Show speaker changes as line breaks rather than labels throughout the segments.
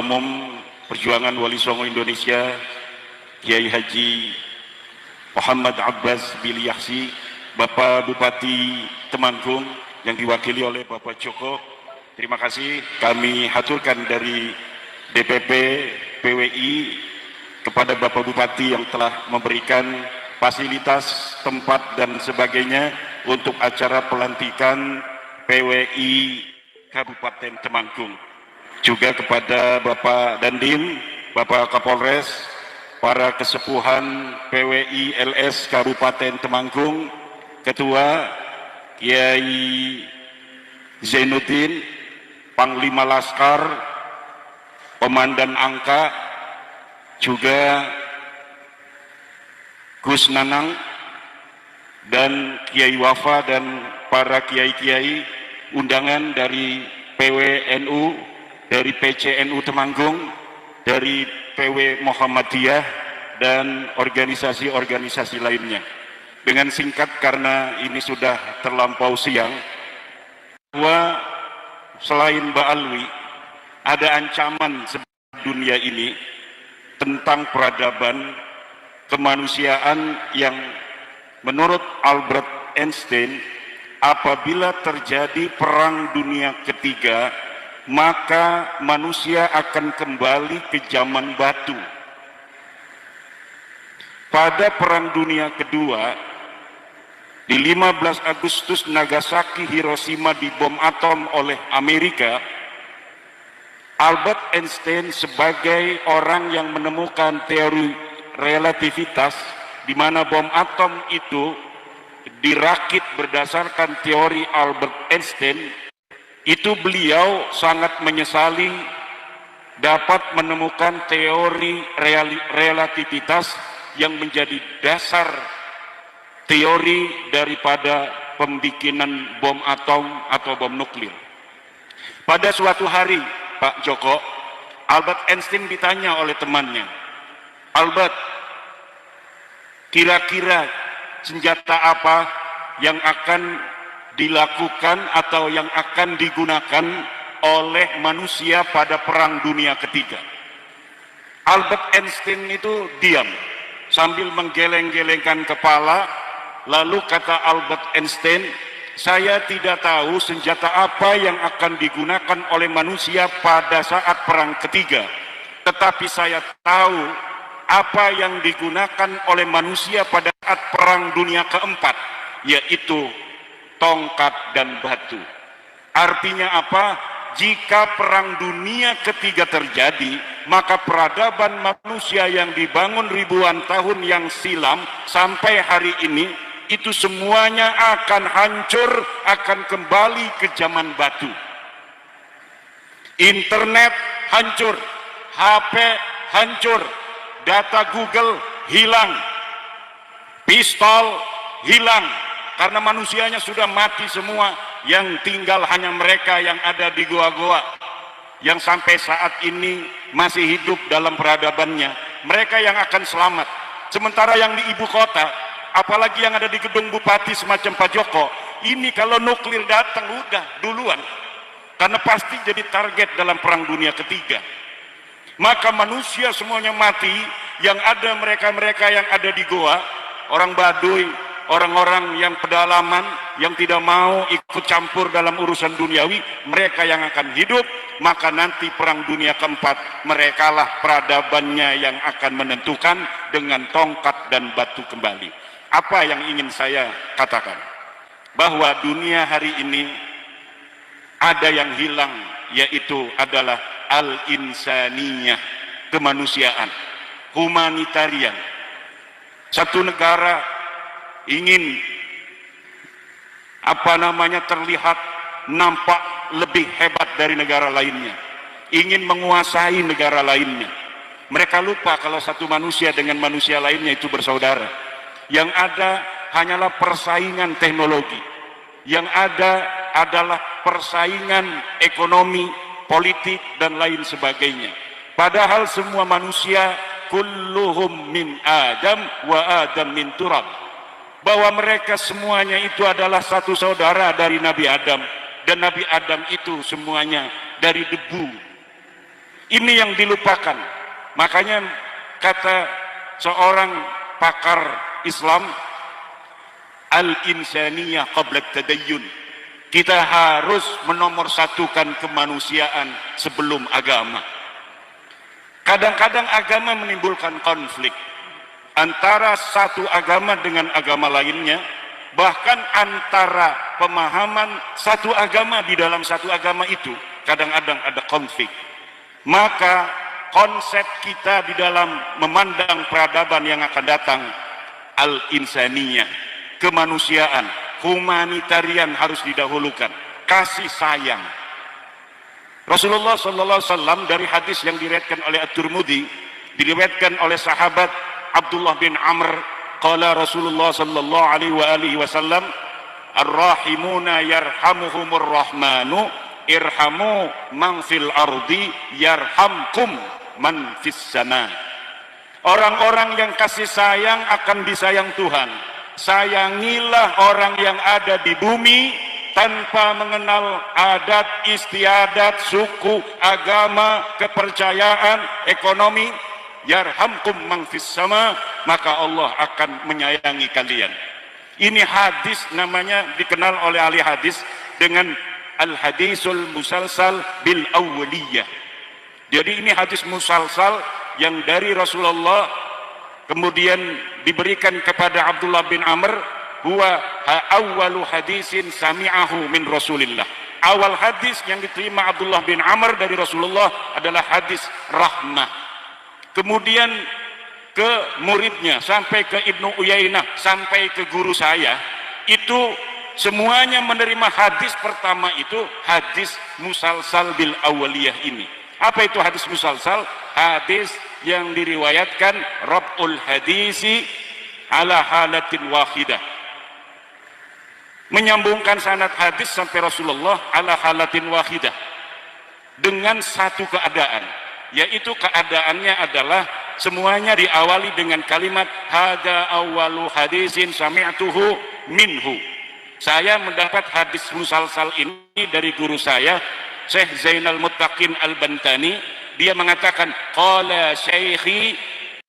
Umum Perjuangan Wali Songo Indonesia, Kiai Haji Muhammad Abbas Biliahsi, Bapak Bupati Temanggung yang diwakili oleh Bapak Joko. Terima kasih kami haturkan dari DPP PWI kepada Bapak Bupati yang telah memberikan fasilitas, tempat dan sebagainya untuk acara pelantikan PWI Kabupaten Temanggung. Juga kepada Bapak Dandim, Bapak Kapolres, para kesepuhan PWI LS Kabupaten Temanggung, Ketua Kiai Zainuddin, Panglima Laskar, Komandan Angka, juga Gus Nanang, dan Kiai Wafa dan para kiai-kiai undangan dari PWNU, dari PCNU Temanggung, dari PW Muhammadiyah, dan organisasi-organisasi lainnya. Dengan singkat, karena ini sudah terlampau siang, bahwa selain Mbak Alwi, ada ancaman dunia ini tentang peradaban kemanusiaan yang menurut Albert Einstein, apabila terjadi perang dunia ketiga, maka manusia akan kembali ke zaman batu. Pada perang dunia kedua, di 15 Agustus Nagasaki Hiroshima dibom atom oleh Amerika, Albert Einstein sebagai orang yang menemukan teori relativitas di mana bom atom itu dirakit berdasarkan teori Albert Einstein, itu beliau sangat menyesali dapat menemukan teori relativitas yang menjadi dasar teori daripada pembikinan bom atom atau bom nuklir. Pada suatu hari, Pak Joko, Albert Einstein ditanya oleh temannya, Albert, kira-kira senjata apa yang akan dilakukan atau yang akan digunakan oleh manusia pada perang dunia ketiga? Albert Einstein itu diam sambil menggeleng-gelengkan kepala, lalu kata Albert Einstein, saya tidak tahu senjata apa yang akan digunakan oleh manusia pada saat perang ketiga, tetapi saya tahu apa yang digunakan oleh manusia pada saat perang dunia keempat, yaitu tongkat dan batu. Artinya apa? Jika perang dunia ketiga terjadi, maka peradaban manusia yang dibangun ribuan tahun yang silam sampai hari ini, itu semuanya akan hancur, akan kembali ke zaman batu. Internet hancur, HP hancur, data Google hilang, pistol hilang, karena manusianya sudah mati semua. Yang tinggal hanya mereka yang ada di goa-goa, yang sampai saat ini masih hidup dalam peradabannya. Mereka yang akan selamat. Sementara yang di ibu kota, apalagi yang ada di gedung bupati semacam Pak Joko, ini kalau nuklir datang udah duluan, karena pasti jadi target dalam perang dunia ketiga. Maka manusia semuanya mati. Yang ada mereka-mereka yang ada di goa, orang Baduy, orang-orang yang pedalaman, yang tidak mau ikut campur dalam urusan duniawi, mereka yang akan hidup. Maka nanti perang dunia keempat, merekalah peradabannya yang akan menentukan dengan tongkat dan batu kembali. Apa yang ingin saya katakan? Bahwa dunia hari ini ada yang hilang, yaitu adalah al-insaniyah, kemanusiaan, humanitarian. Satu negara ingin terlihat nampak lebih hebat dari negara lainnya, ingin menguasai negara lainnya. Mereka lupa kalau satu manusia dengan manusia lainnya itu bersaudara. Yang ada hanyalah persaingan teknologi, yang ada adalah persaingan ekonomi, politik dan lain sebagainya. Padahal semua manusia kulluhum min Adam wa Adam min turab, bahwa mereka semuanya itu adalah satu saudara dari Nabi Adam, dan Nabi Adam itu semuanya dari debu. Ini yang dilupakan. Makanya kata seorang pakar Islam, al-insaniyah qabla tadayyun. Kita harus menomorsatukan kemanusiaan sebelum agama. Kadang-kadang agama menimbulkan konflik antara satu agama dengan agama lainnya, bahkan antara pemahaman satu agama di dalam satu agama itu kadang-kadang ada konflik. Maka konsep kita di dalam memandang peradaban yang akan datang, al-insaniyah, kemanusiaan, humanitarian harus didahulukan, kasih sayang. Rasulullah SAW dari hadis yang diriwayatkan oleh At-Tirmidzi, diriwayatkan oleh sahabat Abdullah bin Amr, qala Rasulullah sallallahu alaihi wasallam, ar-rahimuna yarhamuhumur rahmanu irhamu man fil ardi yarhamkum man fis sama. Orang-orang yang kasih sayang akan disayang Tuhan. Sayangilah orang yang ada di bumi tanpa mengenal adat istiadat, suku, agama, kepercayaan, ekonomi. Yarhamkum man fis sama, maka Allah akan menyayangi kalian. Ini hadis namanya dikenal oleh ahli hadis dengan al-hadisul musalsal bil awwaliyah. Jadi ini hadis musalsal yang dari Rasulullah kemudian diberikan kepada Abdullah bin Amr, huwa awwalu hadisin sami'ahu min Rasulillah. Awal hadis yang diterima Abdullah bin Amr dari Rasulullah adalah hadis rahmah. Kemudian ke muridnya, sampai ke Ibnu Uyainah, sampai ke guru saya, itu semuanya menerima hadis pertama itu hadis musalsal bil awaliyah ini. Apa itu hadis musalsal? Hadis yang diriwayatkan rab'ul hadisi ala halatin wahidah, menyambungkan sanad hadis sampai Rasulullah ala halatin wahidah, dengan satu keadaan, yaitu keadaannya adalah semuanya diawali dengan kalimat hada awwalu hadisin sami'tuhu minhu. Saya mendapat hadis musalsal ini dari guru saya, Syekh Zainal Muttaqin Al-Bantani. Dia mengatakan qala syaikhi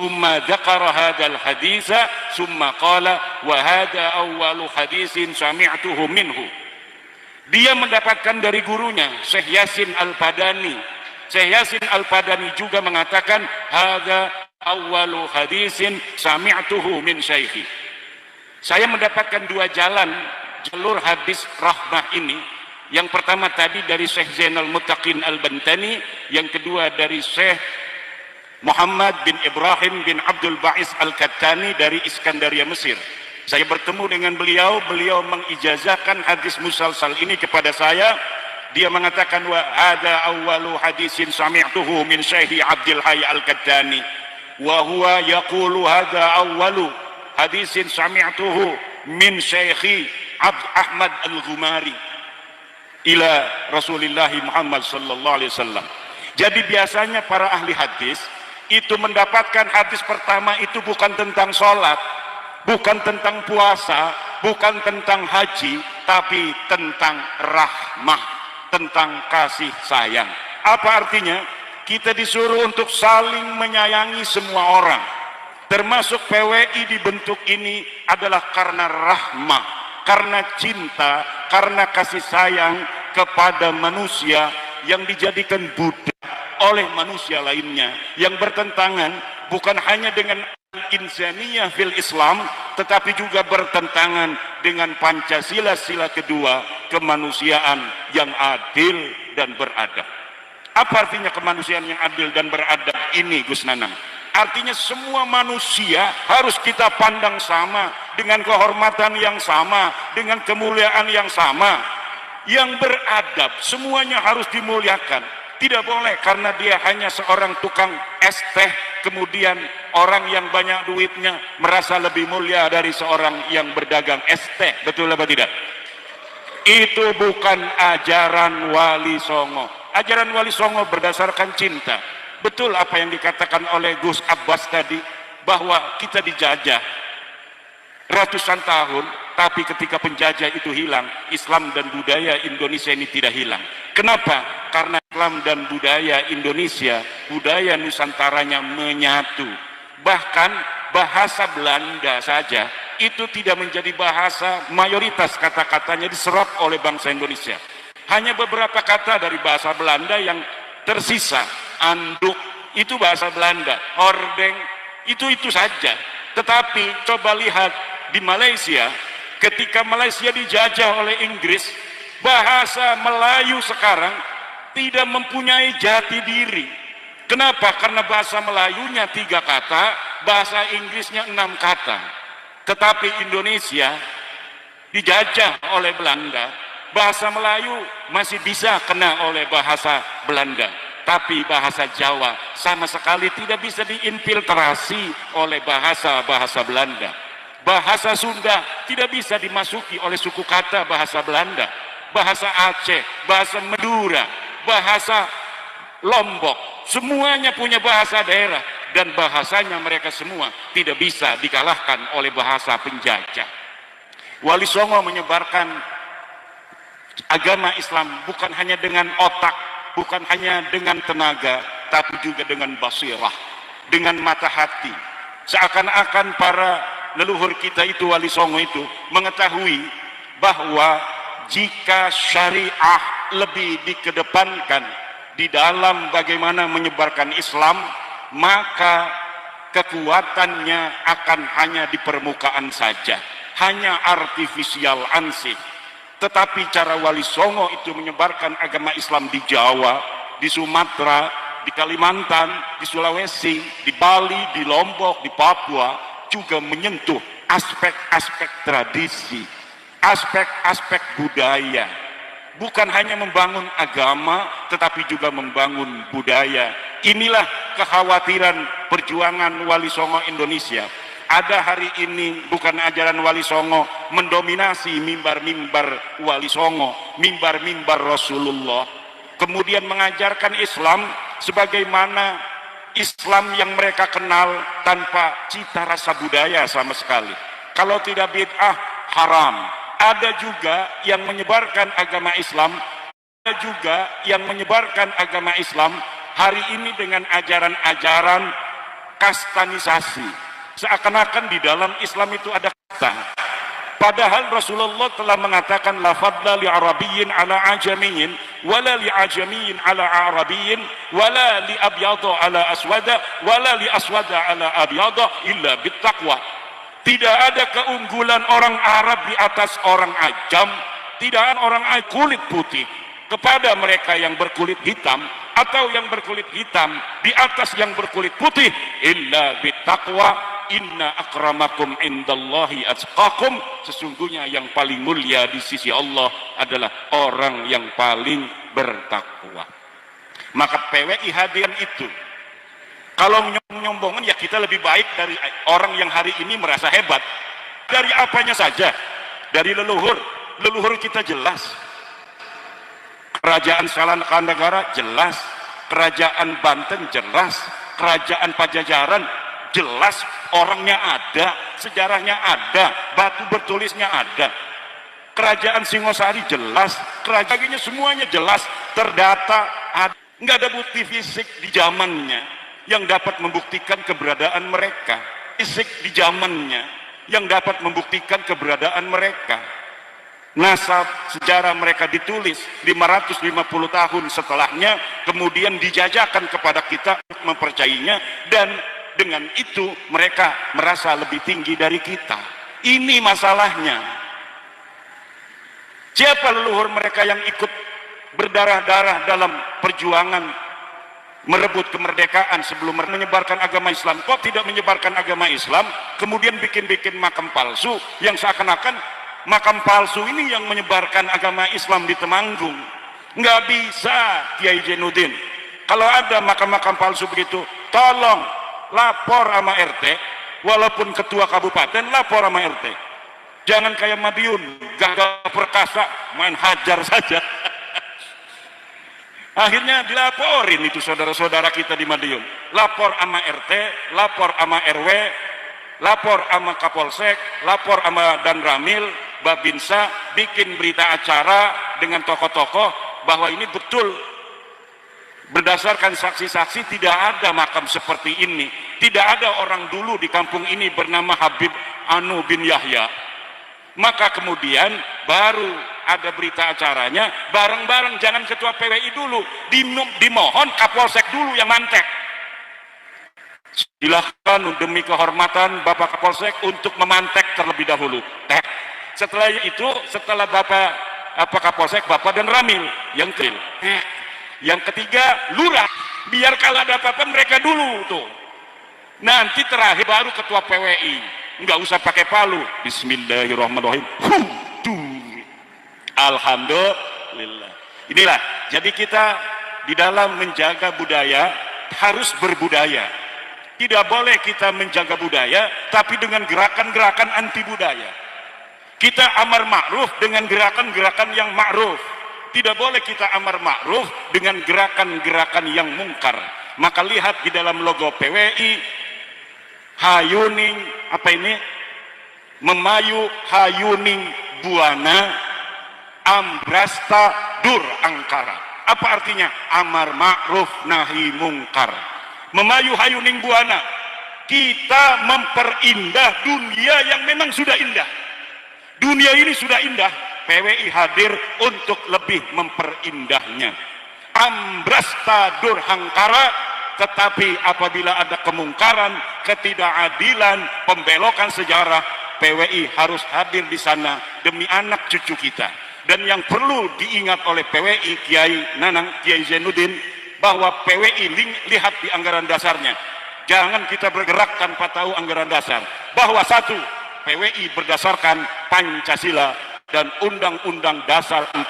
summa dzakara hadzal haditsa summa qala wa hada awwalu hadisin sami'tuhu minhu. Dia mendapatkan dari gurunya Syekh Yasin Al-Padani. Syekh Yasin Al-Padani juga mengatakan hadza awwalu hadisin sami'tuhu min syaikhi. Saya mendapatkan dua jalur hadis rahmah ini. Yang pertama tadi dari Syekh Zainal Muttaqin Al-Bantani, yang kedua dari Syekh Muhammad bin Ibrahim bin Abdul Ba'is Al-Kattani dari Iskandaria, Mesir. Saya bertemu dengan beliau mengijazahkan hadis musalsal ini kepada saya. Dia mengatakan wa ada awwalu hadisin sami'tuhu min Syekh Abdul Hayy Al-Kattani wa huwa yaqulu hada awwalu hadisin sami'tuhu min Syekh Ahmad Al-Ghumari ila Rasulullah Muhammad sallallahu alaihi wasallam. Jadi biasanya para ahli hadis itu mendapatkan hadis pertama itu bukan tentang sholat, bukan tentang puasa, bukan tentang haji, tapi tentang rahmah, tentang kasih sayang. Apa artinya? Kita disuruh untuk saling menyayangi semua orang, termasuk PWI dibentuk ini adalah karena rahmah, karena cinta, karena kasih sayang kepada manusia yang dijadikan budak oleh manusia lainnya, yang bertentangan bukan hanya dengan insaniyah fil Islam, tetapi juga bertentangan dengan Pancasila, sila kedua, kemanusiaan yang adil dan beradab. Apa artinya kemanusiaan yang adil dan beradab ini, Gus Nanang? Artinya semua manusia harus kita pandang sama, dengan kehormatan yang sama, dengan kemuliaan yang sama. Yang beradab semuanya harus dimuliakan. Tidak boleh karena dia hanya seorang tukang es teh, kemudian orang yang banyak duitnya merasa lebih mulia dari seorang yang berdagang es teh. Betul apa tidak? Itu bukan ajaran Wali Songo. Ajaran Wali Songo berdasarkan cinta. Betul apa yang dikatakan oleh Gus Abbas tadi, bahwa kita dijajah ratusan tahun, tapi ketika penjajah itu hilang, Islam dan budaya Indonesia ini tidak hilang. Kenapa? Karena Islam dan budaya Indonesia, budaya Nusantaranya menyatu. Bahkan bahasa Belanda saja itu tidak menjadi bahasa mayoritas, kata-katanya diserap oleh bangsa Indonesia. Hanya beberapa kata dari bahasa Belanda yang tersisa. Anduk itu bahasa Belanda, ordeng itu saja. Tetapi coba lihat di Malaysia, ketika Malaysia dijajah oleh Inggris, bahasa Melayu sekarang tidak mempunyai jati diri. Kenapa? Karena bahasa Melayunya 3 kata, bahasa Inggrisnya 6 kata. Tetapi Indonesia dijajah oleh Belanda, bahasa Melayu masih bisa kena oleh bahasa Belanda. Tapi bahasa Jawa sama sekali tidak bisa diinfiltrasi oleh bahasa Belanda. Bahasa Sunda tidak bisa dimasuki oleh suku kata bahasa Belanda. Bahasa Aceh, bahasa Madura, bahasa Lombok, semuanya punya bahasa daerah, dan bahasanya mereka semua tidak bisa dikalahkan oleh bahasa penjajah. Wali Songo menyebarkan agama Islam bukan hanya dengan otak, bukan hanya dengan tenaga, tapi juga dengan basirah, dengan mata hati. Seakan-akan para leluhur kita itu, Wali Songo itu, mengetahui bahwa jika syariah lebih dikedepankan di dalam bagaimana menyebarkan Islam, maka kekuatannya akan hanya di permukaan saja, hanya artifisial ansih. Tetapi cara Wali Songo itu menyebarkan agama Islam di Jawa, di Sumatera, di Kalimantan, di Sulawesi, di Bali, di Lombok, di Papua, juga menyentuh aspek-aspek tradisi, aspek-aspek budaya. Bukan hanya membangun agama, tetapi juga membangun budaya. Inilah kekhawatiran perjuangan Wali Songo Indonesia. Ada hari ini bukan ajaran Wali Songo mendominasi mimbar-mimbar Wali Songo, mimbar-mimbar Rasulullah. Kemudian mengajarkan Islam sebagaimana Islam yang mereka kenal tanpa cita rasa budaya sama sekali. Kalau tidak bid'ah, haram. Ada juga yang menyebarkan agama Islam, ada juga yang menyebarkan agama Islam hari ini dengan ajaran-ajaran kastanisasi. Seakan-akan di dalam Islam itu ada kasta. Padahal Rasulullah telah mengatakan la fadla li arabiyyin ala ajamiyyin wala li ajamiyyin ala arabiyyin wala li abyadha ala aswada wala li aswada ala abyadha illa bittaqwa. Tidak ada keunggulan orang Arab di atas orang Ajam, tidak ada orang kulit putih kepada mereka yang berkulit hitam, atau yang berkulit hitam di atas yang berkulit putih, illa bittaqwa, inna akramakum indallahi atqakum, sesungguhnya yang paling mulia di sisi Allah adalah orang yang paling bertakwa. Maka PWI hadir itu. Kalau menyombongkan, ya kita lebih baik dari orang yang hari ini merasa hebat. Dari apanya saja? Dari leluhur. Leluhur kita jelas. Kerajaan Salakandagara jelas. Kerajaan Banten jelas. Kerajaan Pajajaran jelas. Orangnya ada, sejarahnya ada, batu bertulisnya ada. Kerajaan Singosari jelas. Kerajaannya semuanya jelas, terdata, ada. Nggak ada bukti fisik di zamannya yang dapat membuktikan keberadaan mereka, fisik di zamannya yang dapat membuktikan keberadaan mereka. Nasab sejarah mereka ditulis 550 tahun setelahnya, kemudian dijajakan kepada kita untuk mempercayainya, dan dengan itu mereka merasa lebih tinggi dari kita. Ini masalahnya. Siapa leluhur mereka yang ikut berdarah-darah dalam perjuangan merebut kemerdekaan sebelum menyebarkan agama Islam? Kok tidak menyebarkan agama Islam, kemudian bikin-bikin makam palsu, yang seakan-akan makam palsu ini yang menyebarkan agama Islam di Temanggung? Nggak bisa, Kiai Jainuddin. Kalau ada makam-makam palsu begitu, tolong lapor sama RT, walaupun ketua kabupaten lapor sama RT. Jangan kayak Madiun, gagah perkasa, main hajar saja. Akhirnya dilaporin itu saudara-saudara kita di Madiun. Lapor sama RT, lapor sama RW, lapor sama Kapolsek, lapor sama Danramil, Babinsa, bikin berita acara dengan tokoh-tokoh bahwa ini betul Berdasarkan saksi-saksi tidak ada makam seperti ini. Tidak ada orang dulu di kampung ini bernama Habib Anu bin Yahya. Maka kemudian baru ada berita acaranya, bareng-bareng, jangan ketua PWI dulu, dimohon Kapolsek dulu yang mantek. Silahkan demi kehormatan Bapak Kapolsek untuk memantek terlebih dahulu. Setelah itu, setelah Bapak Kapolsek, Bapak dan Ramil yang kecil. Yang ketiga, lurah. Biar kalau ada apa-apa mereka dulu tuh. Nanti terakhir baru ketua PWI. Nggak usah pakai palu. Bismillahirrahmanirrahim. Alhamdulillah. Inilah. Jadi kita di dalam menjaga budaya harus berbudaya. Tidak boleh kita menjaga budaya tapi dengan gerakan-gerakan anti budaya. Kita amar ma'ruf dengan gerakan-gerakan yang ma'ruf. Tidak boleh kita amar ma'ruf dengan gerakan-gerakan yang mungkar. Maka lihat di dalam logo PWI, hayuning, apa ini? Memayu hayuning buana ambrasta dur angkara. Apa artinya? Amar ma'ruf nahi mungkar. Memayu hayuning buana. Kita memperindah dunia yang memang sudah indah. Dunia ini sudah indah. PWI hadir untuk lebih memperindahnya. Ambrasta durhangkara, tetapi apabila ada kemungkaran, ketidakadilan, pembelokan sejarah, PWI harus hadir di sana demi anak cucu kita. Dan yang perlu diingat oleh PWI, Kiai Nanang, Kiai Zainuddin, bahwa PWI lihat di anggaran dasarnya. Jangan kita bergerak tanpa tahu anggaran dasar. Bahwa satu, PWI berdasarkan Pancasila dan Undang-Undang Dasar 45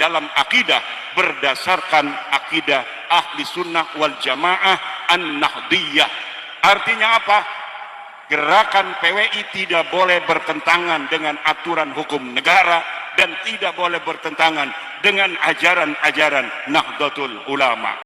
dalam akidah berdasarkan akidah Ahli Sunnah wal Jamaah An-Nahdiyah. Artinya apa? Gerakan PWI tidak boleh bertentangan dengan aturan hukum negara dan tidak boleh bertentangan dengan ajaran-ajaran Nahdlatul Ulama.